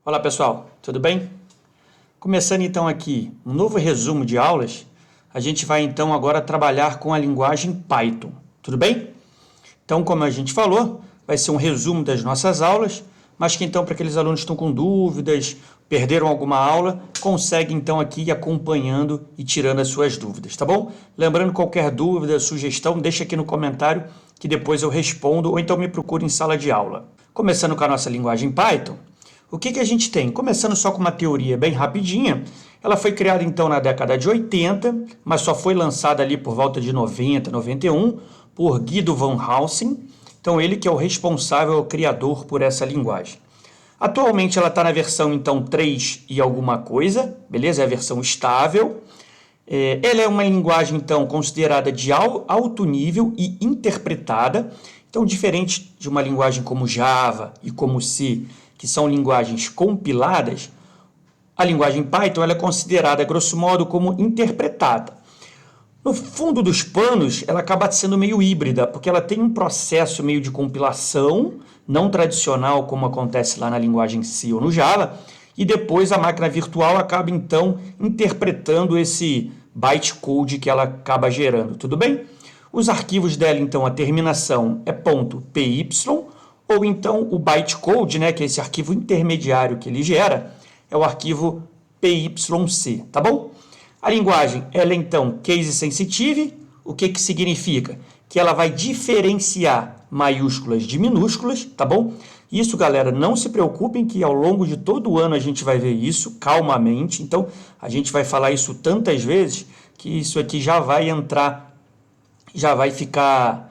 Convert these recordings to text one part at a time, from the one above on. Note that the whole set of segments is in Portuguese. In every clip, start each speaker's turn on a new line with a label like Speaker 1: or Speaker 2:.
Speaker 1: Olá pessoal, tudo bem? Começando então aqui um novo resumo de aulas, a gente vai então agora trabalhar com a linguagem Python, tudo bem? Então, como a gente falou, vai ser um resumo das nossas aulas, mas que então para aqueles alunos que estão com dúvidas, perderam alguma aula, consegue então aqui ir acompanhando e tirando as suas dúvidas, tá bom? Lembrando, qualquer dúvida, sugestão, deixa aqui no comentário que depois eu respondo ou então me procure em sala de aula. Começando com a nossa linguagem Python, o que a gente tem? Começando só com uma teoria bem rapidinha, ela foi criada então na década de 80, mas só foi lançada ali por volta de 90, 91, por Guido van Hausen, então ele que é o responsável, o criador por essa linguagem. Atualmente ela está na versão então 3 e alguma coisa, beleza? É a versão estável. Ela é uma linguagem então considerada de alto nível e interpretada, então diferente de uma linguagem como Java e como C, que são linguagens compiladas, a linguagem Python ela é considerada, grosso modo, como interpretada. No fundo dos panos, ela acaba sendo meio híbrida, porque ela tem um processo meio de compilação, não tradicional como acontece lá na linguagem C ou no Java, e depois a máquina virtual acaba então interpretando esse bytecode que ela acaba gerando, tudo bem? Os arquivos dela, então, a terminação é .py, ou então o bytecode, né, que é esse arquivo intermediário que ele gera, é o arquivo PYC, tá bom? A linguagem, ela é então case sensitive, o que significa? Que ela vai diferenciar maiúsculas de minúsculas, tá bom? Isso, galera, não se preocupem que ao longo de todo o ano a gente vai ver isso calmamente, então a gente vai falar isso tantas vezes que isso aqui já vai entrar, já vai ficar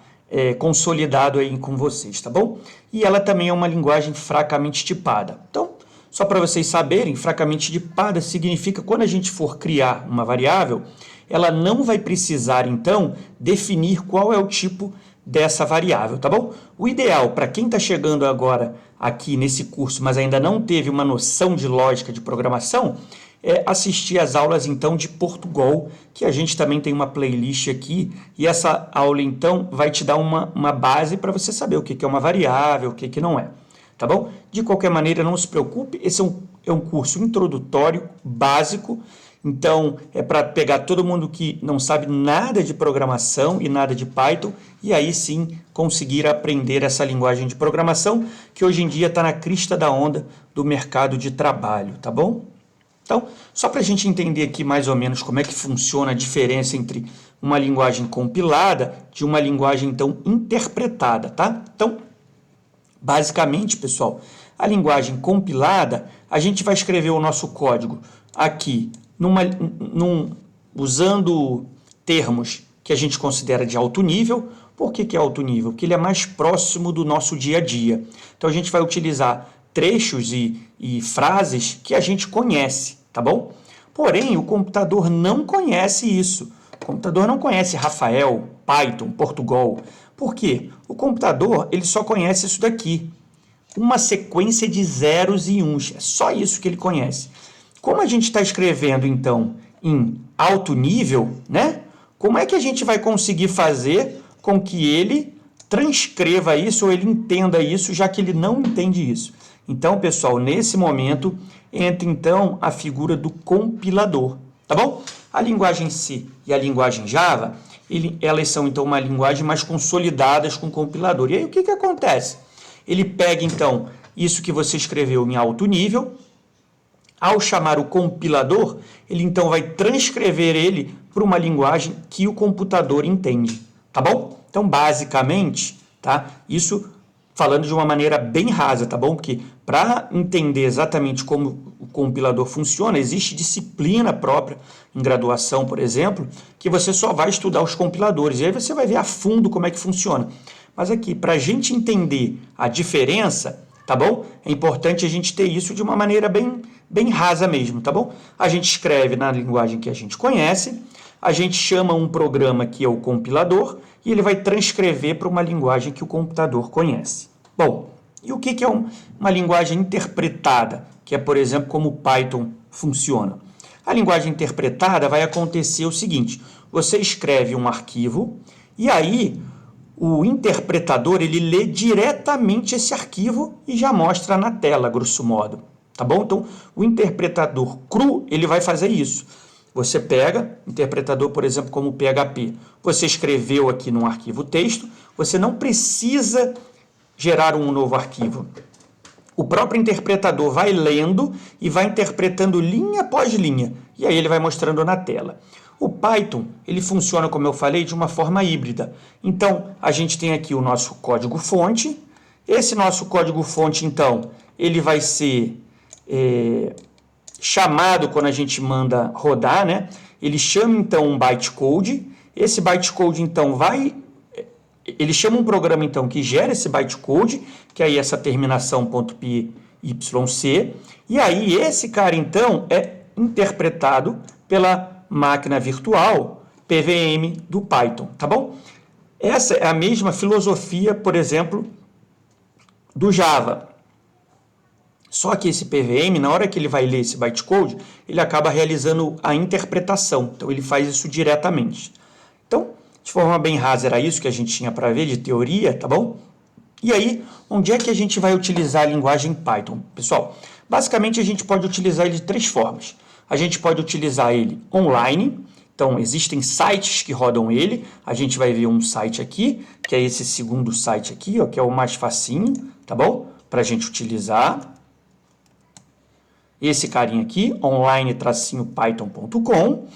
Speaker 1: consolidado aí com vocês, tá bom? E ela também é uma linguagem fracamente tipada. Então, só para vocês saberem, fracamente tipada significa quando a gente for criar uma variável, ela não vai precisar, então, definir qual é o tipo dessa variável, tá bom? O ideal para quem está chegando agora aqui nesse curso, mas ainda não teve uma noção de lógica de programação, é assistir às aulas, então, de Portugal, que a gente também tem uma playlist aqui, e essa aula, então, vai te dar uma base para você saber o que é uma variável, o que não é, tá bom? De qualquer maneira, não se preocupe, esse é um curso introdutório, básico, então, é para pegar todo mundo que não sabe nada de programação e nada de Python, e aí sim conseguir aprender essa linguagem de programação, que hoje em dia está na crista da onda do mercado de trabalho, tá bom? Então, só para a gente entender aqui mais ou menos como é que funciona a diferença entre uma linguagem compilada de uma linguagem, então, interpretada, tá? Então, basicamente, pessoal, a linguagem compilada, a gente vai escrever o nosso código aqui, usando termos que a gente considera de alto nível. Por que é alto nível? Porque ele é mais próximo do nosso dia a dia. Então, a gente vai utilizar trechos e frases que a gente conhece, tá bom? Porém, o computador não conhece isso. O computador não conhece Rafael, Python, Portugal. Por quê? O computador ele só conhece isso daqui. Uma sequência de zeros e uns. É só isso que ele conhece. Como a gente está escrevendo, então, em alto nível, né? Como é que a gente vai conseguir fazer com que ele transcreva isso ou ele entenda isso, já que ele não entende isso? Então, pessoal, nesse momento, entra então a figura do compilador, tá bom? A linguagem C e a linguagem Java, elas são então uma linguagem mais consolidadas com o compilador. E aí o que acontece? Ele pega então isso que você escreveu em alto nível, ao chamar o compilador, ele então vai transcrever ele para uma linguagem que o computador entende, tá bom? Então, basicamente, tá? Isso falando de uma maneira bem rasa, tá bom? Porque para entender exatamente como o compilador funciona, existe disciplina própria em graduação, por exemplo, que você só vai estudar os compiladores, e aí você vai ver a fundo como é que funciona. Mas aqui, para a gente entender a diferença, tá bom? É importante a gente ter isso de uma maneira bem rasa mesmo, tá bom? A gente escreve na linguagem que a gente conhece, a gente chama um programa que é o compilador e ele vai transcrever para uma linguagem que o computador conhece. Bom, e o que é uma linguagem interpretada, que é, por exemplo, como o Python funciona? A linguagem interpretada vai acontecer o seguinte, você escreve um arquivo e aí o interpretador ele lê diretamente esse arquivo e já mostra na tela, grosso modo. tá bom? Então, o interpretador cru, ele vai fazer isso. Você pega, interpretador, por exemplo, como o PHP, você escreveu aqui num arquivo texto, você não precisa gerar um novo arquivo. O próprio interpretador vai lendo e vai interpretando linha após linha, e aí ele vai mostrando na tela. O Python, ele funciona, como eu falei, de uma forma híbrida. Então, a gente tem aqui o nosso código-fonte. Esse nosso código-fonte, então, ele vai ser chamado quando a gente manda rodar, né? Ele chama, então, um bytecode. Esse bytecode, então, ele chama um programa, então, que gera esse bytecode, que aí essa terminação .pyc, e aí esse cara, então, é interpretado pela máquina virtual PVM do Python, tá bom? Essa é a mesma filosofia, por exemplo, do Java. Só que esse PVM, na hora que ele vai ler esse bytecode, ele acaba realizando a interpretação. Então, ele faz isso diretamente. Então, de forma bem rasa, era isso que a gente tinha para ver de teoria, tá bom? E aí, onde é que a gente vai utilizar a linguagem Python? Pessoal, basicamente a gente pode utilizar ele de 3 formas. A gente pode utilizar ele online. Então, existem sites que rodam ele. A gente vai ver um site aqui, que é esse segundo site aqui, ó, que é o mais facinho, tá bom? Para a gente utilizar. Esse carinha aqui, online-python.com.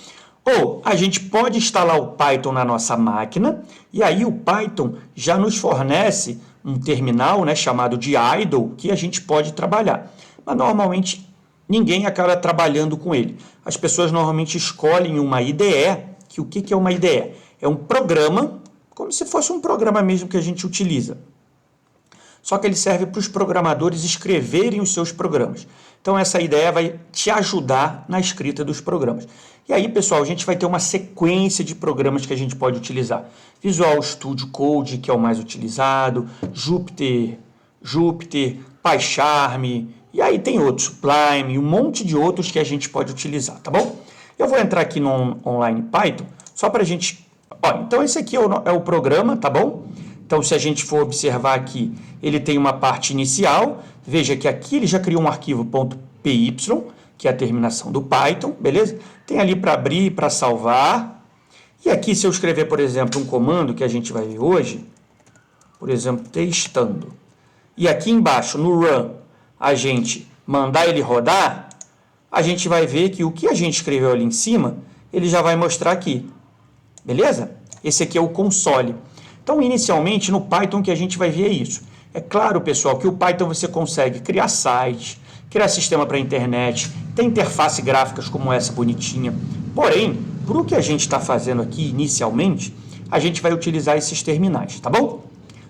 Speaker 1: Ou a gente pode instalar o Python na nossa máquina, e aí o Python já nos fornece um terminal, né, chamado de idle, que a gente pode trabalhar. Mas normalmente ninguém acaba trabalhando com ele. As pessoas normalmente escolhem uma IDE, que o que é uma IDE? É um programa, como se fosse um programa mesmo que a gente utiliza. Só que ele serve para os programadores escreverem os seus programas. Então, essa ideia vai te ajudar na escrita dos programas. E aí, pessoal, a gente vai ter uma sequência de programas que a gente pode utilizar. Visual Studio Code, que é o mais utilizado, Jupyter, PyCharm, e aí tem outros, Sublime, um monte de outros que a gente pode utilizar, tá bom? Eu vou entrar aqui no Online Python, só para a gente... Ó, então, esse aqui é o programa, tá bom? Então, se a gente for observar aqui, ele tem uma parte inicial. Veja que aqui ele já criou um arquivo .py, que é a terminação do Python, beleza? Tem ali para abrir, para salvar. E aqui, se eu escrever, por exemplo, um comando que a gente vai ver hoje, por exemplo, testando. E aqui embaixo, no run, a gente mandar ele rodar, a gente vai ver que o que a gente escreveu ali em cima, ele já vai mostrar aqui. Beleza? Esse aqui é o console. Então, inicialmente, no Python que a gente vai ver é isso. É claro, pessoal, que o Python você consegue criar sites, criar sistema para a internet, tem interface gráficas como essa bonitinha. Porém, para o que a gente está fazendo aqui inicialmente, a gente vai utilizar esses terminais, tá bom?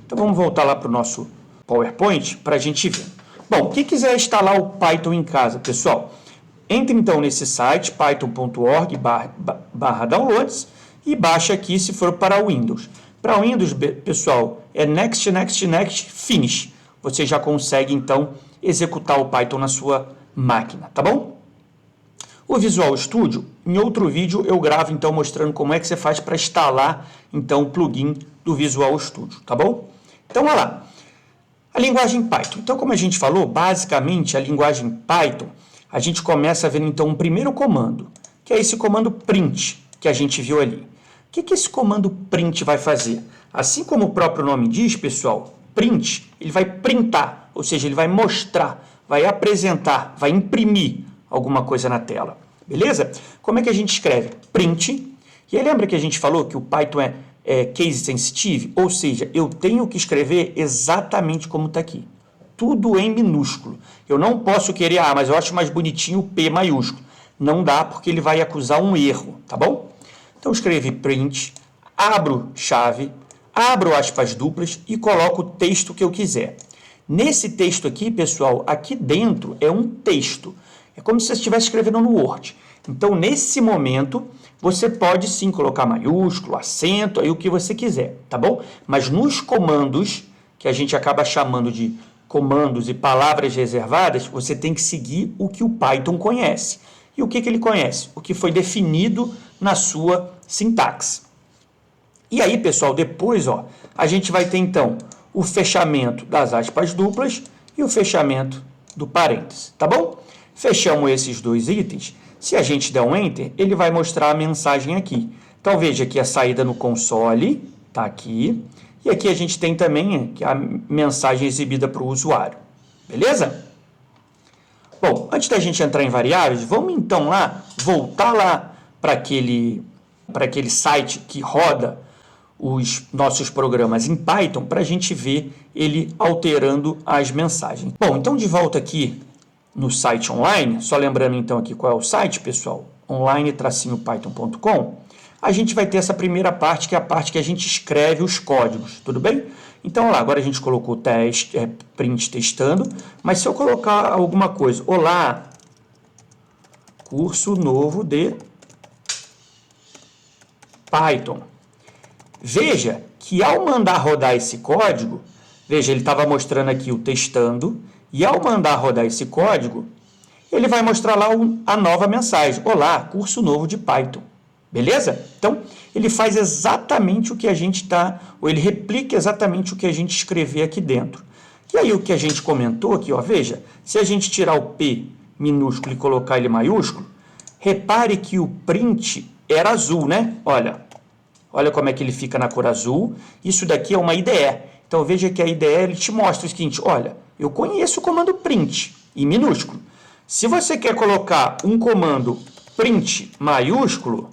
Speaker 1: Então, vamos voltar lá para o nosso PowerPoint para a gente ver. Bom, quem quiser instalar o Python em casa, pessoal, entre então nesse site, python.org/downloads e baixa aqui se for para o Windows. Para o Windows, pessoal, é next, finish. Você já consegue, então, executar o Python na sua máquina, tá bom? O Visual Studio, em outro vídeo, eu gravo, então, mostrando como é que você faz para instalar, então, o plugin do Visual Studio, tá bom? Então, olha lá. A linguagem Python. Então, como a gente falou, basicamente, a linguagem Python, a gente começa vendo, então, um primeiro comando, que é esse comando print, que a gente viu ali. O que esse comando print vai fazer? Assim como o próprio nome diz, pessoal, print, ele vai printar, ou seja, ele vai mostrar, vai apresentar, vai imprimir alguma coisa na tela. Beleza? Como é que a gente escreve? Print. E aí lembra que a gente falou que o Python é case sensitive? Ou seja, eu tenho que escrever exatamente como está aqui. Tudo em minúsculo. Eu não posso querer, mas eu acho mais bonitinho o P maiúsculo. Não dá porque ele vai acusar um erro, tá bom? Então, escrevi print, abro chave, abro aspas duplas e coloco o texto que eu quiser. Nesse texto aqui, pessoal, aqui dentro é um texto. É como se você estivesse escrevendo no Word. Então, nesse momento, você pode sim colocar maiúsculo, acento, aí o que você quiser, tá bom? Mas nos comandos, que a gente acaba chamando de comandos e palavras reservadas, você tem que seguir o que o Python conhece. E o que ele conhece? O que foi definido na sua sintaxe. E aí, pessoal, depois, ó, a gente vai ter, então, o fechamento das aspas duplas e o fechamento do parênteses, tá bom? Fechamos esses dois itens. Se a gente der um Enter, ele vai mostrar a mensagem aqui. Então, veja que a saída no console está aqui. E aqui a gente tem também a mensagem exibida para o usuário. Beleza? Bom, antes da gente entrar em variáveis, vamos então voltar lá para aquele site que roda os nossos programas em Python para a gente ver ele alterando as mensagens. Bom, então de volta aqui no site online, só lembrando então aqui qual é o site, pessoal, online-python.com, a gente vai ter essa primeira parte, que é a parte que a gente escreve os códigos, tudo bem? Então, lá, agora a gente colocou print testando, mas se eu colocar alguma coisa, olá, curso novo de Python. Veja que ao mandar rodar esse código, veja, ele estava mostrando aqui o testando, e ao mandar rodar esse código, ele vai mostrar lá a nova mensagem, olá, curso novo de Python. Beleza? Então, ele faz exatamente o que a gente ou ele replica exatamente o que a gente escrever aqui dentro. E aí, o que a gente comentou aqui, ó, veja, se a gente tirar o P minúsculo e colocar ele maiúsculo, repare que o print era azul, né? Olha como é que ele fica na cor azul. Isso daqui é uma IDE. Então, veja que a IDE ele te mostra o seguinte, olha, eu conheço o comando print em minúsculo. Se você quer colocar um comando print maiúsculo,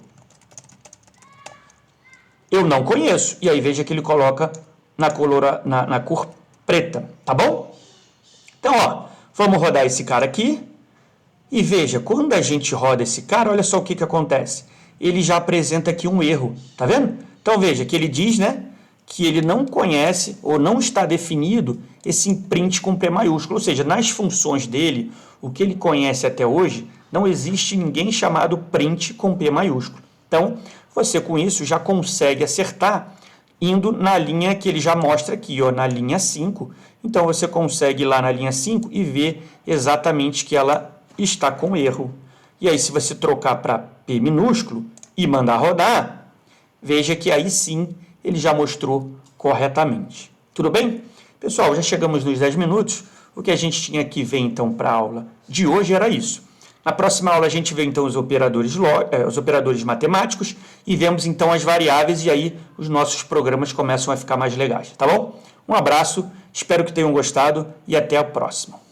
Speaker 1: eu não conheço. E aí, veja que ele coloca na cor preta, tá bom? Então, ó, vamos rodar esse cara aqui. E veja, quando a gente roda esse cara, olha só o que acontece. Ele já apresenta aqui um erro, tá vendo? Então, veja que ele diz, né, que ele não conhece ou não está definido esse print com P maiúsculo. Ou seja, nas funções dele, o que ele conhece até hoje, não existe ninguém chamado print com P maiúsculo. Então, você com isso já consegue acertar indo na linha que ele já mostra aqui, ó, na linha 5. Então, você consegue ir lá na linha 5 e ver exatamente que ela está com erro. E aí, se você trocar para P minúsculo e mandar rodar, veja que aí sim ele já mostrou corretamente. Tudo bem? Pessoal, já chegamos nos 10 minutos. O que a gente tinha que ver então para a aula de hoje era isso. Na próxima aula a gente vê então os operadores matemáticos e vemos então as variáveis e aí os nossos programas começam a ficar mais legais, tá bom? Um abraço, espero que tenham gostado e até a próxima.